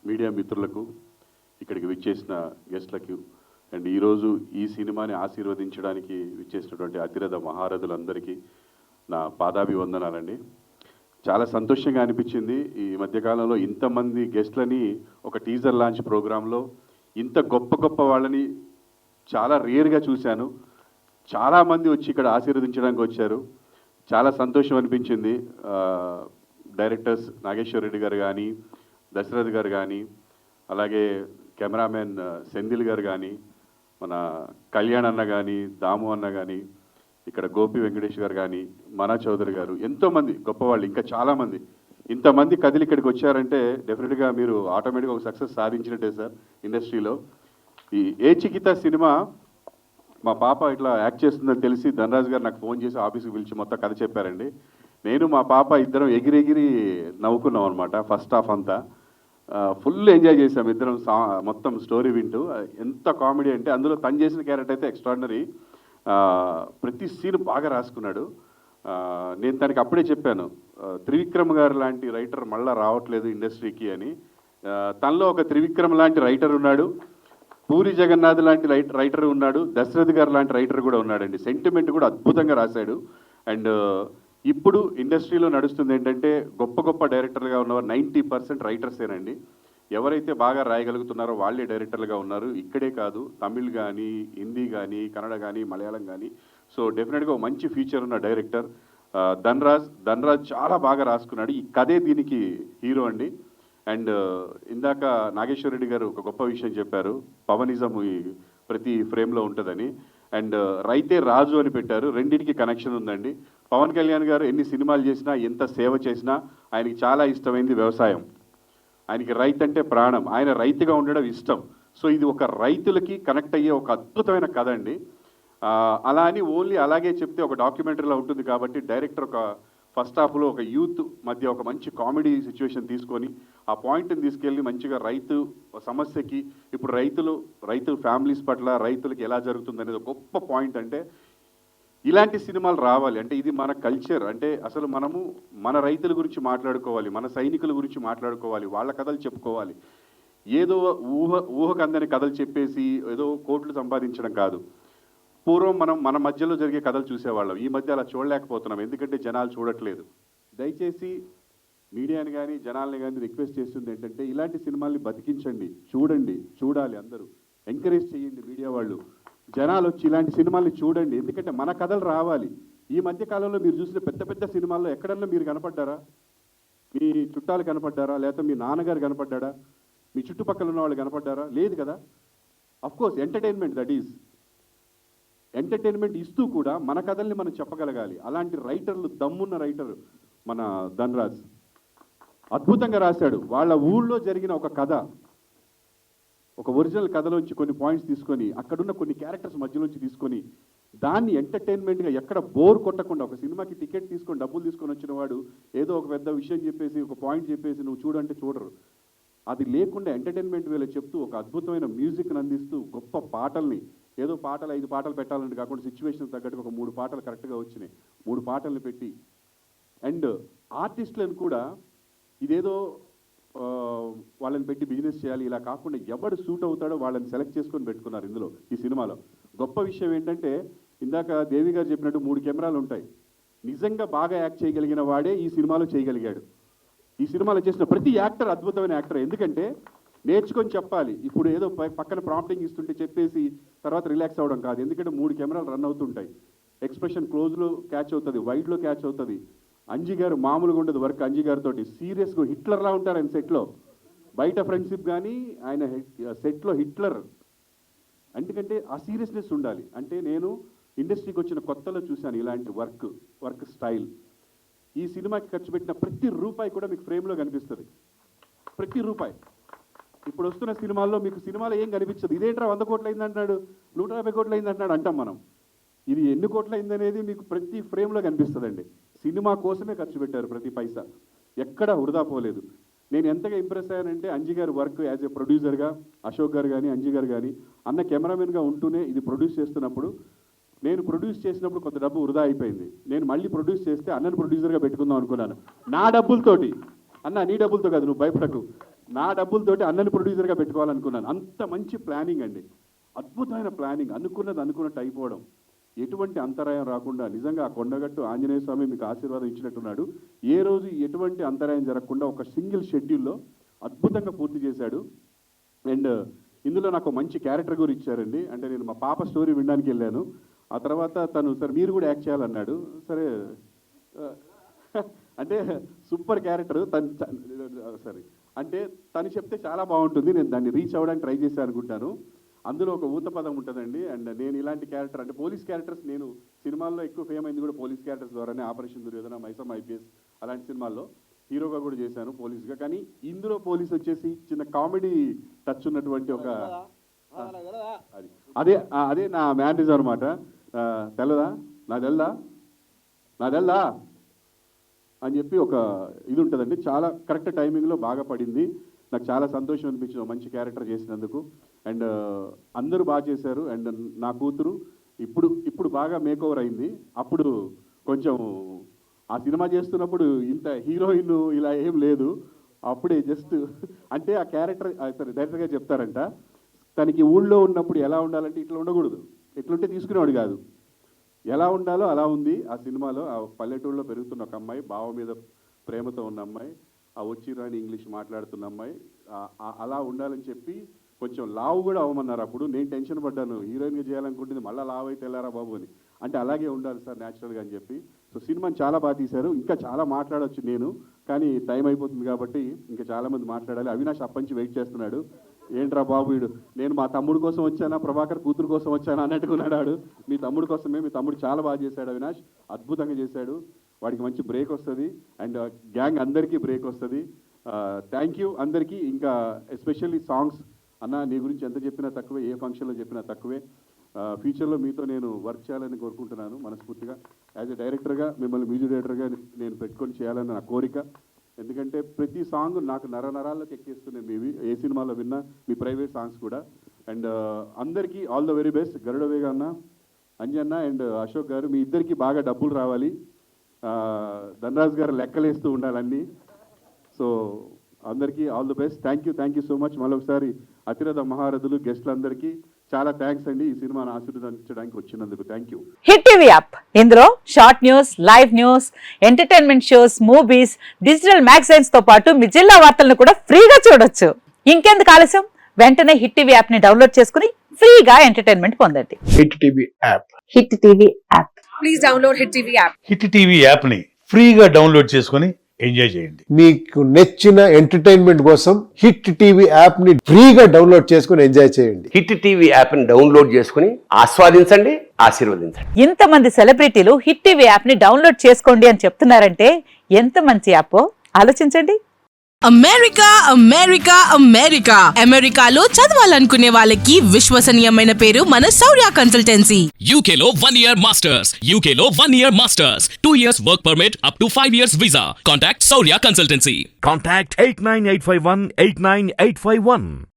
Media మిత్రులకు, ఇక్కడికి విచ్చేసిన గెస్ట్లకు అండ్ ఈరోజు ఈ సినిమాని ఆశీర్వదించడానికి విచ్చేసినటువంటి అతిరథ మహారథులందరికీ నా పాదాభివందనాలండి. చాలా సంతోషంగా అనిపించింది ఈ మధ్యకాలంలో ఇంతమంది గెస్ట్లని ఒక టీజర్ లాంచ్ ప్రోగ్రాంలో ఇంత గొప్ప గొప్ప వాళ్ళని చాలా రేర్గా చూశాను. చాలామంది వచ్చి ఇక్కడ ఆశీర్వదించడానికి వచ్చారు. చాలా సంతోషం అనిపించింది. డైరెక్టర్స్ నాగేశ్వర రెడ్డి గారు కానీ, దశరథ్ గారు కానీ, అలాగే కెమెరామెన్ సెంధిల్ గారు కానీ, మన కళ్యాణ్ అన్న కానీ, దాము అన్న కానీ, ఇక్కడ గోపి వెంకటేష్ గారు కానీ, మనా చౌదరి గారు, ఎంతోమంది గొప్పవాళ్ళు, ఇంకా చాలామంది. ఇంతమంది కదిలి ఇక్కడికి వచ్చారంటే డెఫినెట్గా మీరు ఆటోమేటిక్గా ఒక సక్సెస్ సాధించినట్టే సార్ ఇండస్ట్రీలో. ఈ ఏ చికిత సినిమా మా పాప ఇట్లా యాక్ట్ చేస్తుందని తెలిసి ధనరాజ్ గారు నాకు ఫోన్ చేసి ఆఫీస్కి పిలిచి మొత్తం కథ చెప్పారండి. నేను మా పాప ఇద్దరం ఎగిరెగిరి నవ్వుకున్నాం అనమాట. ఫస్ట్ హాఫ్ అంతా ఫుల్ ఎంజాయ్ చేసాం ఇద్దరం. మొత్తం స్టోరీ వింటూ ఎంత కామెడీ అంటే అందులో తను చేసిన క్యారెక్టర్ అయితే ఎక్స్ట్రాడినరీ. ప్రతి సీన్ బాగా రాసుకున్నాడు. నేను తనకి అప్పుడే చెప్పాను, త్రివిక్రమ్ గారు లాంటి రైటర్ మళ్ళీ రావట్లేదు ఇండస్ట్రీకి అని. తనలో ఒక త్రివిక్రమ్ లాంటి రైటర్ ఉన్నాడు, పూరి జగన్నాథ్ లాంటి రైటర్ ఉన్నాడు, దశరథ్ గారు లాంటి రైటర్ కూడా ఉన్నాడండి. సెంటిమెంట్ కూడా అద్భుతంగా రాశాడు. అండ్ ఇప్పుడు ఇండస్ట్రీలో నడుస్తుంది ఏంటంటే గొప్ప గొప్ప డైరెక్టర్లుగా ఉన్నవారు 90% రైటర్సేనండి. ఎవరైతే బాగా రాయగలుగుతున్నారో వాళ్ళే డైరెక్టర్లుగా ఉన్నారు. ఇక్కడే కాదు, తమిళ్ కానీ, హిందీ కానీ, కన్నడ కానీ, మలయాళం కానీ. సో డెఫినెట్గా ఒక మంచి ఫ్యూచర్ ఉన్న డైరెక్టర్ ధనరాజ్ చాలా బాగా రాసుకున్నాడు. ఈ కథే దీనికి హీరో అండి. అండ్ ఇందాక నాగేశ్వర రెడ్డి గారు ఒక గొప్ప విషయం చెప్పారు, పవనిజం ఈ ప్రతి ఫ్రేమ్లో ఉంటుందని. అండ్ రైతే రాజు అని పెట్టారు, రెండింటికి కనెక్షన్ ఉందండి. పవన్ కళ్యాణ్ గారు ఎన్ని సినిమాలు చేసినా, ఎంత సేవ చేసినా ఆయనకి చాలా ఇష్టమైంది వ్యవసాయం. ఆయనకి రైతు అంటే ప్రాణం, ఆయన రైతుగా ఉండడం ఇష్టం. సో ఇది ఒక రైతులకి కనెక్ట్ అయ్యే ఒక అద్భుతమైన కథ అండి. అలా అని ఓన్లీ అలాగే చెప్తే ఒక డాక్యుమెంటరీలో ఉంటుంది కాబట్టి డైరెక్టర్ ఒక ఫస్ట్ హాఫ్లో ఒక యూత్ మధ్య ఒక మంచి కామెడీ సిచ్యువేషన్ తీసుకొని ఆ పాయింట్ని తీసుకెళ్ళి మంచిగా రైతు సమస్యకి, ఇప్పుడు రైతు ఫ్యామిలీస్ పట్ల రైతులకి ఎలా జరుగుతుంది అనేది ఒక గొప్ప పాయింట్. అంటే ఇలాంటి సినిమాలు రావాలి. అంటే ఇది మన కల్చర్. అంటే అసలు మనము మన రైతుల గురించి మాట్లాడుకోవాలి, మన సైనికుల గురించి మాట్లాడుకోవాలి, వాళ్ళ కథలు చెప్పుకోవాలి. ఏదో ఊహకు అందని కథలు చెప్పేసి ఏదో కోట్లు సంపాదించడం కాదు. పూర్వం మనం మన మధ్యలో జరిగే కథలు చూసేవాళ్ళం. ఈ మధ్య అలా చూడలేకపోతున్నాం, ఎందుకంటే జనాలు చూడట్లేదు. దయచేసి మీడియాని కానీ జనాల్ని కానీ రిక్వెస్ట్ చేస్తుంది ఏంటంటే ఇలాంటి సినిమాల్ని బతికించండి, చూడాలి, అందరూ ఎంకరేజ్ చేయండి. మీడియా వాళ్ళు జనాలు వచ్చి ఇలాంటి సినిమాల్ని చూడండి, ఎందుకంటే మన కథలు రావాలి. ఈ మధ్య కాలంలో మీరు చూసిన పెద్ద పెద్ద సినిమాల్లో ఎక్కడన్నా మీరు కనపడ్డారా? మీ చుట్టాలు కనపడ్డారా? లేకపోతే మీ నాన్నగారు కనపడ్డాడా? మీ చుట్టుపక్కల ఉన్న వాళ్ళు కనపడ్డారా? లేదు కదా. Of course entertainment, that is entertainment ఇస్తూ కూడా మన కథల్ని మనం చెప్పగలగాలి. అలాంటి రైటర్లు, దమ్మున్న రైటర్ మన ధనరాజ్ అద్భుతంగా రాశాడు. వాళ్ళ ఊళ్ళో జరిగిన ఒక కథ, ఒక ఒరిజినల్ కథలోంచి కొన్ని పాయింట్స్ తీసుకొని అక్కడున్న కొన్ని క్యారెక్టర్స్ మధ్యలోంచి తీసుకొని దాన్ని ఎంటర్టైన్మెంట్గా ఎక్కడ బోర్ కొట్టకుండా, ఒక సినిమాకి టికెట్ తీసుకొని డబ్బులు తీసుకొని వచ్చిన వాడు ఏదో ఒక పెద్ద విషయం చెప్పేసి ఒక పాయింట్ చెప్పేసి నువ్వు చూడంటే చూడరు. అది లేకుండా ఎంటర్టైన్మెంట్ వేళ చెప్తూ ఒక అద్భుతమైన మ్యూజిక్ని అందిస్తూ గొప్ప పాటల్ని, ఏదో పాటలు 5 పాటలు పెట్టాలని కాకుండా సిచ్యువేషన్ తగ్గట్టుగా ఒక 3 పాటలు కరెక్ట్గా వచ్చినాయి, 3 పాటల్ని పెట్టి. అండ్ ఆర్టిస్టులను కూడా ఇదేదో వాళ్ళని పెట్టి బిజినెస్ చేయాలి ఇలా కాకుండా ఎవడు సూట్ అవుతాడో వాళ్ళని సెలెక్ట్ చేసుకొని పెట్టుకున్నారు ఇందులో. ఈ సినిమాలో గొప్ప విషయం ఏంటంటే ఇందాక దేవి గారు చెప్పినట్టు 3 కెమెరాలు ఉంటాయి. నిజంగా బాగా యాక్ట్ చేయగలిగిన వాడే ఈ సినిమాలో చేయగలిగాడు. ఈ సినిమాలో చేసిన ప్రతి యాక్టర్ అద్భుతమైన యాక్టర్. ఎందుకంటే నేర్చుకొని చెప్పాలి. ఇప్పుడు ఏదో పక్కన ప్రాంప్టింగ్ ఇస్తుంటే చెప్పేసి తర్వాత రిలాక్స్ అవ్వడం కాదు. ఎందుకంటే 3 కెమెరాలు రన్ అవుతుంటాయి. ఎక్స్ప్రెషన్ క్లోజ్లో క్యాచ్ అవుతుంది, వైడ్లో క్యాచ్ అవుతుంది. అంజీ గారు మామూలుగా ఉండదు వర్క్. అంజీ గారితో సీరియస్గా హిట్లర్లా ఉంటారు ఆయన సెట్లో. బయట ఫ్రెండ్షిప్ కానీ ఆయన సెట్లో హిట్లర్. ఎందుకంటే ఆ సీరియస్నెస్ ఉండాలి. అంటే నేను ఇండస్ట్రీకి వచ్చిన కొత్తలో చూశాను ఇలాంటి వర్క్ స్టైల్. ఈ సినిమాకి ఖర్చు పెట్టిన ప్రతి రూపాయి కూడా మీకు ఫ్రేమ్లో కనిపిస్తుంది, ప్రతి రూపాయి. ఇప్పుడు వస్తున్న సినిమాల్లో మీకు సినిమాలో ఏం కనిపించదు. ఇదేంట్రా 100 కోట్లు అయిందంటున్నాడు, 150 కోట్లు అయిందంటున్నాడు అంటాం మనం. ఇది ఎన్ని కోట్లు అయిందనేది మీకు ప్రతి ఫ్రేమ్లో కనిపిస్తుందండి. సినిమా కోసమే ఖర్చు పెట్టారు ప్రతి పైసా, ఎక్కడ వృధా పోలేదు. నేను ఎంతగా ఇంప్రెస్ అయ్యానంటే అంజీ గారి వర్క్ యాజ్ ఏ ప్రొడ్యూసర్గా, అశోక్ గారు కానీ అంజీ గారు కానీ, అన్న కెమెరామెన్గా ఉంటూనే ఇది ప్రొడ్యూస్ చేస్తున్నప్పుడు, నేను ప్రొడ్యూస్ చేసినప్పుడు కొంత డబ్బు వృధా అయిపోయింది. నేను మళ్ళీ ప్రొడ్యూస్ చేస్తే అన్నను ప్రొడ్యూసర్గా పెట్టుకుందాం అనుకున్నాను నా డబ్బులతోటి. అన్న నీ డబ్బులతో కాదు, నువ్వు భయపడకు, నా డబ్బులతోటి అన్నని ప్రొడ్యూసర్గా పెట్టుకోవాలనుకున్నాను. అంత మంచి ప్లానింగ్ అండి, అద్భుతమైన ప్లానింగ్, అనుకున్నట్టు అయిపోవడం, ఎటువంటి అంతరాయం రాకుండా. నిజంగా ఆ కొండగట్టు ఆంజనేయ స్వామి మీకు ఆశీర్వాదం ఇచ్చినట్టున్నాడు. ఏ రోజు ఎటువంటి అంతరాయం జరగకుండా ఒక సింగిల్ షెడ్యూల్లో అద్భుతంగా పూర్తి చేశాడు. అండ్ ఇందులో నాకు మంచి క్యారెక్టర్ కూడా ఇచ్చారండి. అంటే నేను మా పాప స్టోరీ వినడానికి వెళ్ళాను. ఆ తర్వాత తను సార్ మీరు కూడా యాక్ట్ చేయాలన్నాడు. సరే అంటే సూపర్ క్యారెక్టర్ సరే అంటే తను చెప్తే చాలా బాగుంటుంది, నేను దాన్ని రీచ్ అవ్వడానికి ట్రై చేశాను అనుకుంటాను. అందులో ఒక ఊత పదం ఉంటుందండి. అండ్ నేను ఇలాంటి క్యారెక్టర్ అంటే పోలీస్ క్యారెక్టర్స్, నేను సినిమాల్లో ఎక్కువ ఫేమ్ అయింది కూడా పోలీస్ క్యారెక్టర్స్ ద్వారానే. ఆపరేషన్ దుర్యోధన, మైసమ్మ ఐపీఎస్ అలాంటి సినిమాల్లో హీరోగా కూడా చేశాను పోలీస్గా. కానీ ఇందులో పోలీస్ వచ్చేసి చిన్న కామెడీ టచ్ ఉన్నటువంటి ఒక అదే అదే నా మ్యానేజ్ అనమాట. తెల్లదా నాదెల్దా అని చెప్పి ఒక ఇది ఉంటుందండి. చాలా కరెక్ట్ టైమింగ్లో బాగా పడింది. నాకు చాలా సంతోషం అనిపించింది మంచి క్యారెక్టర్ చేసినందుకు. అండ్ అందరూ బాగా చేశారు. అండ్ నా కూతురు ఇప్పుడు బాగా మేకోవర్ అయింది. అప్పుడు కొంచెం ఆ సినిమా చేస్తున్నప్పుడు ఇంత హీరోయిన్ ఇలా ఏం లేదు. అప్పుడే జస్ట్ అంటే ఆ క్యారెక్టర్ డైరెక్టర్గా చెప్తారంట, తనకి ఊళ్ళో ఉన్నప్పుడు ఎలా ఉండాలంటే ఇట్లా ఉండకూడదు, ఎట్లుంటే తీసుకునేవాడు కాదు, ఎలా ఉండాలో అలా ఉంది ఆ సినిమాలో. ఆ పల్లెటూరులో పెరుగుతున్న ఒక అమ్మాయి, బావ మీద ప్రేమతో ఉన్న అమ్మాయి, ఆ వచ్చి రాని ఇంగ్లీష్ మాట్లాడుతున్న అమ్మాయి, అలా ఉండాలని చెప్పి కొంచెం లావు కూడా అవ్వమన్నారు. అప్పుడు నేను టెన్షన్ పడ్డాను, హీరోయిన్గా చేయాలనుకుంటుంది మళ్ళీ లావు అయితే వెళ్ళారా బాబు అని. అంటే అలాగే ఉండాలి సార్ న్యాచురల్గా అని చెప్పి. సో సినిమాని చాలా బాగా తీశారు. ఇంకా చాలా మాట్లాడవచ్చు నేను, కానీ టైం అయిపోతుంది కాబట్టి ఇంకా చాలామంది మాట్లాడాలి. అవినాష్ అప్పంచి వెయిట్ చేస్తున్నాడు, ఏంట్రా బాబు వీడు, నేను మా తమ్ముడు కోసం వచ్చానా, ప్రభాకర్ కూతురు కోసం వచ్చానా అన్నట్టుకున్నాడు. మీ తమ్ముడు కోసమే, మీ తమ్ముడు చాలా బాగా చేశాడు అవినాష్, అద్భుతంగా చేశాడు. వాడికి మంచి బ్రేక్ వస్తుంది. అండ్ గ్యాంగ్ అందరికీ బ్రేక్ వస్తుంది. థ్యాంక్ యూ అందరికీ. ఇంకా ఎస్పెషల్లీ సాంగ్స్ అన్న, నీ గురించి ఎంత చెప్పినా తక్కువే, ఏ ఫంక్షన్లో చెప్పినా తక్కువే. ఫ్యూచర్లో మీతో నేను వర్క్ చేయాలని కోరుకుంటున్నాను మనస్ఫూర్తిగా. యాజ్ ఎ డైరెక్టర్గా మిమ్మల్ని మ్యూజిక్ డైరెక్టర్గా నేను పెట్టుకొని చేయాలని నా కోరిక. ఎందుకంటే ప్రతి సాంగ్ నాకు నరాల్లోకి ఎక్కేస్తున్నాయి. మీవి ఏ సినిమాలో విన్నా, మీ ప్రైవేట్ సాంగ్స్ కూడా. అండ్ అందరికీ all the very best. Garudavega అన్న, అంజన్న అండ్ అశోక్ గారు, మీ ఇద్దరికి బాగా డబ్బులు రావాలి. ధనరాజ్ గారు లెక్కలేస్తూ ఉండాలన్నీ. సో అందరికీ all the best. Thank you so much. మరొకసారి అతిరథ మహారథులు గెస్టులందరికీ చాలా థ్యాంక్స్ అండి, ఈ సినిమాను ఆశీర్వదించడానికి వచ్చినందుకు. Thank you. Hit TV app, ఇందులో short news, live news, entertainment shows, movies, digital magazines తో పాటు మీ జిల్లా వార్తలను కూడా ఫ్రీగా చూడొచ్చు. ఇంకెందుకు ఆలస్యం, వెంటనే హిట్ టీవీ యాప్ ని డౌన్లోడ్ చేసుకుని ఫ్రీగా ఎంటర్టైన్మెంట్ పొందండి. Hit TV app. Hit TV app. Please download hit TV app. Hit TV app ని ఫ్రీగా డౌన్లోడ్ చేసుకుని ఎంజాయ్ చేయండి. మీకు నచ్చిన ఎంటర్టైన్మెంట్ కోసం హిట్ టీవీ యాప్ ని ఫ్రీగా డౌన్లోడ్ చేసుకుని ఎంజాయ్ చేయండి. హిట్ టీవీ యాప్ ని డౌన్లోడ్ చేసుకుని ఆస్వాదించండి, ఆశీర్వదించండి. ఇంతమంది సెలబ్రిటీలు హిట్ టీవీ యాప్ ని డౌన్లోడ్ చేసుకోండి అని చెప్తున్నారంటే ఎంత మంచి యాప్ ఆలోచించండి. అమెరికా అమెరికాలో చదవాలనుకునే వాళ్ళకి విశ్వసనీయమైన పేరు మన శౌర్య కన్సల్టెన్సీ. UK లో 1 year masters, UK లో 1 year masters, 2 years work permit up to 5 years visa. Contact Saurya Consultancy. Contact 89851 89851.